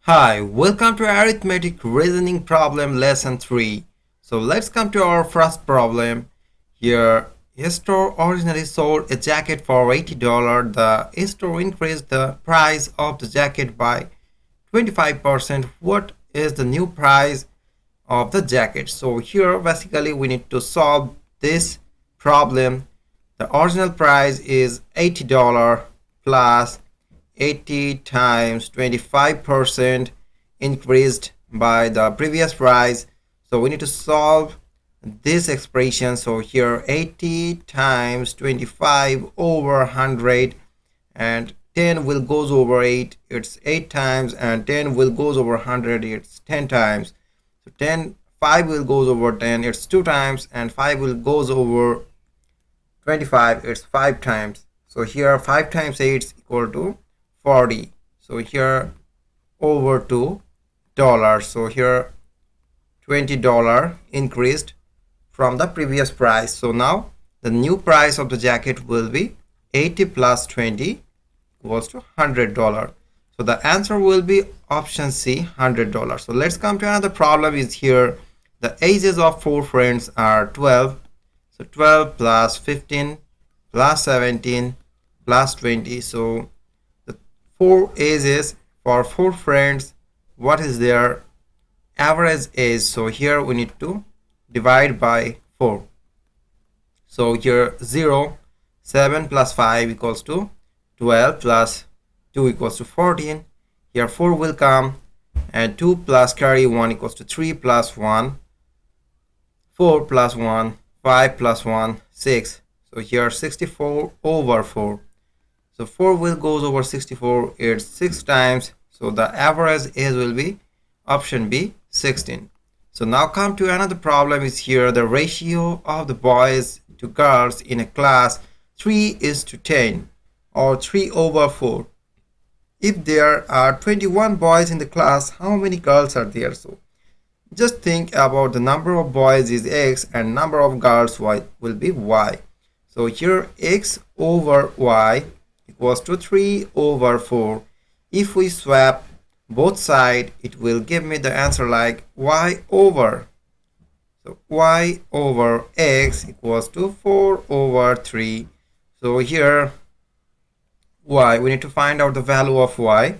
Hi, welcome to Arithmetic Reasoning Problem Lesson 3. So let's come to our first problem. Here, a store originally sold a jacket for $80. The store increased the price of the jacket by 25%. What is the new price of the jacket? So here, basically, we need to solve this problem. The original price is $80 plus 80 times 25% increased by the previous price. So we need to solve this expression. So here 80 times 25 over 100, and 10 will goes over 8, it's 8 times, and 10 will goes over 100, it's 10 times. So 5 will goes over 10, it's 2 times, and 5 will goes over 25, it's 5 times. So here 5 times 8 is equal to 40. So here over $2. So here $20 increased from the previous price. So now the new price of the jacket will be 80 plus 20 equals to $100. So the answer will be option C, $100. So let's come to another problem. Is here the ages of 4 friends are 12. So 12 plus 15 plus 17 plus 20. So 4 ages for 4 friends, what is their average age? So here we need to divide by 4. So here 0, 7 plus 5 equals to 12 plus 2 equals to 14. Here 4 will come, and 2 plus carry 1 equals to 3 plus 1, 4 plus 1, 5 plus 1, 6. So here 64 over 4. So 4 will goes over 64, it's 6 times. So the average age will be option B, 16. So now come to another problem. Is here the ratio of the boys to girls in a class 3:10 or 3 over 4. If there are 21 boys in the class, how many girls are there? So just think about the number of boys is X and number of girls will be Y. So here X over Y equals to 3 over 4. If we swap both sides, it will give me the answer like y over. So y over x equals to 4 over 3. So here y, we need to find out the value of y.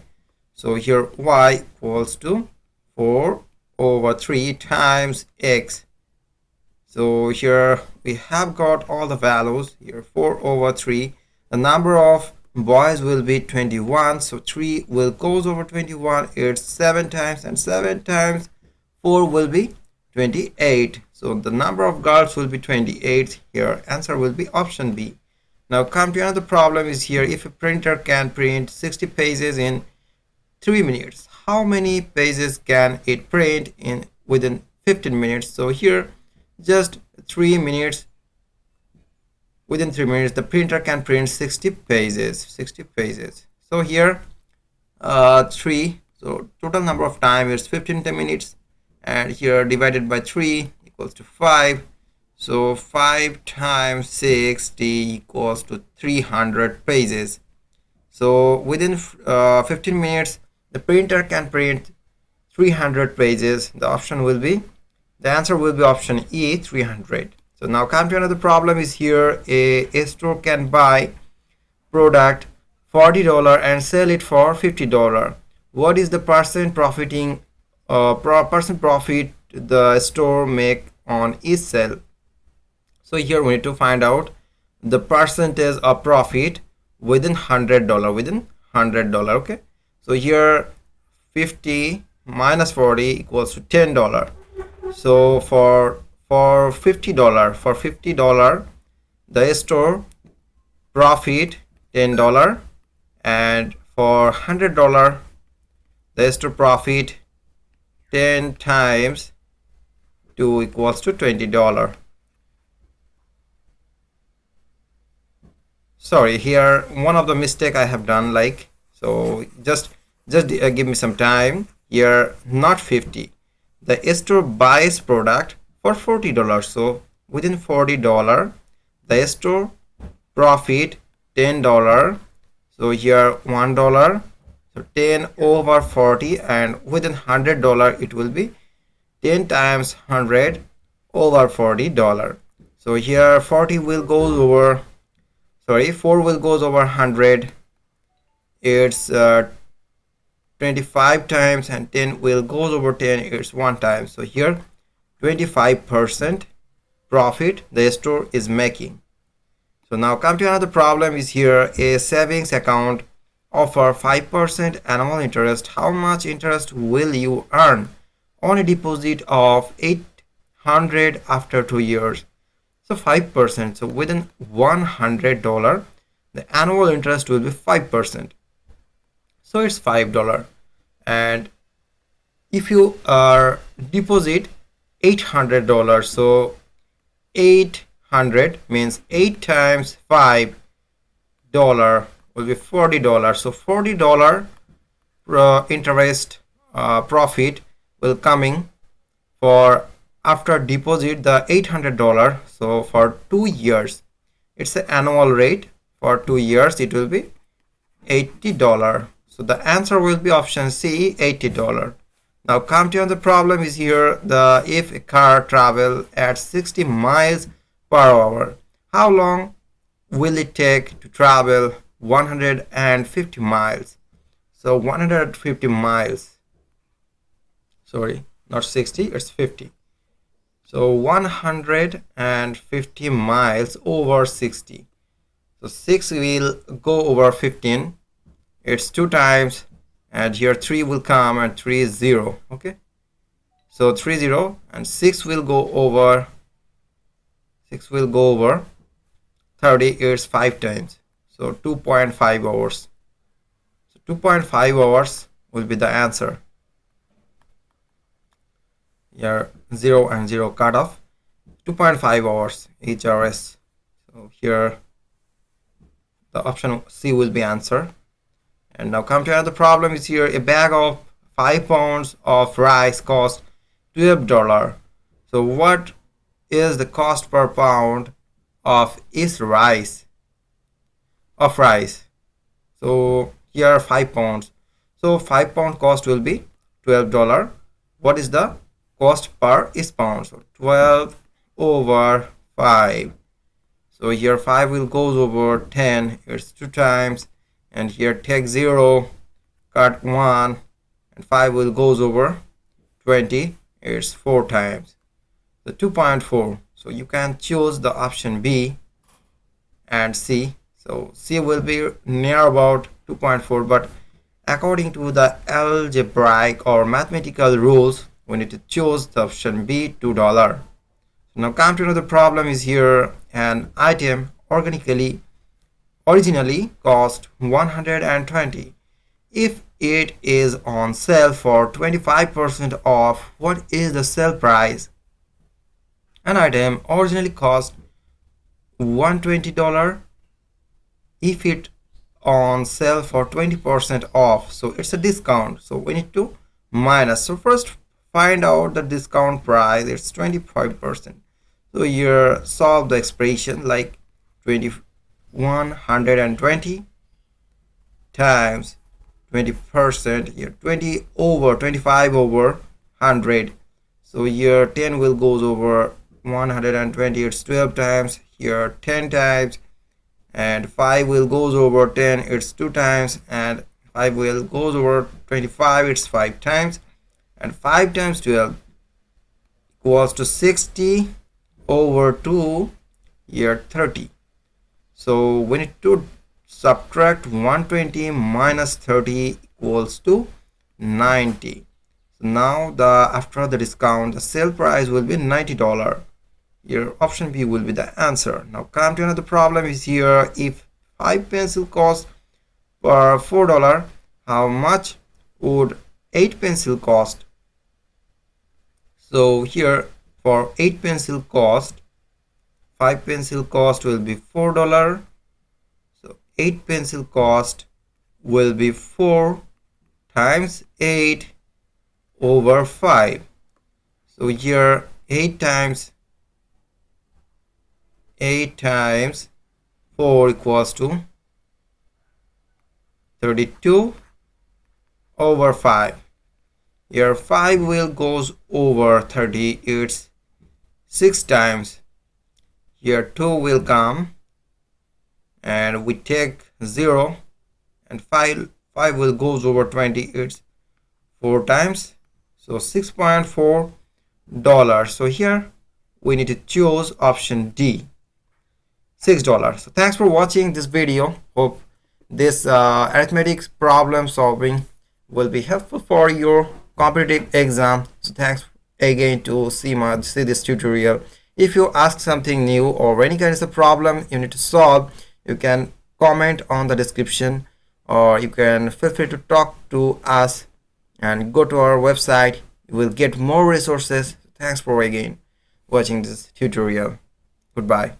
So here y equals to 4 over 3 times x. So here we have got all the values. Here 4 over 3. The number of boys will be 21. So 3 will goes over 21. It's 7 times, and 7 times 4 will be 28. So the number of girls will be 28. Here answer will be option B. Now come to another problem. Is here if a printer can print 60 pages in 3 minutes, how many pages can it print in within 15 minutes? So here just 3 minutes. Within 3 minutes, the printer can print 60 pages. So here 3. So total number of time is 15 minutes, and here divided by 3 equals to 5. So 5 times 60 equals to 300 pages. So within 15 minutes, the printer can print 300 pages. The answer will be option E, 300. So now come to another problem. Is here a store can buy product $40 and sell it for $50. What is the percent profit the store make on each sale? So here we need to find out the percentage of profit within $100. Okay. So here 50 minus 40 equals to $10. So for $50, the store profit $10, and for $100, the store profit 10 times 2 equals to $20. Sorry, here one of the mistake I have done, like, so just give me some time. Here not 50. The store buys product for $40. So within $40, the store profit $10. So here $1. So So 10 over 40, and within $100 it will be 10 times 100 over $40. So here 40 will go over, sorry, 4 will goes over 100. It's 25 times, and 10 will goes over 10. It's 1 time. So here 25% profit the store is making. So now come to another problem. Is here a savings account offer 5% annual interest. How much interest will you earn on a deposit of 800 after 2 years? So 5%. So within $100, the annual interest will be 5%. So it's $5. And if you deposit $800, so 800 means 8 times $5 will be $40. So $40 interest profit will coming for after deposit the $800. So for 2 years, it's the annual rate. For 2 years it will be $80. So the answer will be option C, $80. Now come to the problem. Is here the if a car travel at 60 miles per hour, how long will it take to travel 150 miles? So 150 miles, sorry, not 60, it's 50. So 150 miles over 60. So 6 will go over 15. It's 2 times, and here 3 will come, and 3 is 0. Okay, so 3 0, and 6 will go over 30. It's 5 times, so 2.5 hours. So 2.5 hours will be the answer. Here 0 and 0 cut off. 2.5 hours HRS. So here the option C will be answer. And now come to another problem. Is here a bag of 5 pounds of rice cost $12. So what is the cost per pound of rice? So here 5 pounds. So 5 pound cost will be $12. What is the cost per pound? So 12 over 5. So here 5 will goes over 10. It's 2 times. And here take 0, cut 1, and 5 will goes over 20. It's 4 times. So 2.4. So you can choose the option B and C. So C will be near about 2.4, but according to the algebraic or mathematical rules, we need to choose the option B, $2. So now come to another problem. Is here an item originally cost 120. If it is on sale for 25% off, what is the sale price? An item originally cost $120. If it on sale for 20% off, so it's a discount, so we need to minus. So first find out the discount price. It's 25%. So here solve the expression like 120 times 20%. Here 20 over 25 over 100. So here 10 will goes over 120. It's 12 times. Here 10 times, and 5 will goes over 10. It's 2 times, and 5 will goes over 25. It's 5 times, and 5 times 12 equals to 60 over 2. Here 30. So we need to subtract 120 minus 30 equals to 90. So now after the discount, the sale price will be $90. Here option B will be the answer. Now come to another problem. Is here if 5 pencil cost for $4, how much would 8 pencil cost? So here for 8 pencil cost, 5 pencil cost will be $4. So 8 pencil cost will be 4 times 8 over 5. So here 8 times 4 equals to 32. over 5. Here 5 will goes over 30, it's 6 times. Here 2 will come and we take 0, and 5 will goes over 20, it's 4 times, so $6.4. So here we need to choose option D, $6. So thanks for watching this video. Hope this arithmetic problem solving will be helpful for your competitive exam. So thanks again to see this tutorial. If you ask something new or any kind of problem you need to solve, you can comment on the description, or you can feel free to talk to us and go to our website. You will get more resources. Thanks for again watching this tutorial. Goodbye.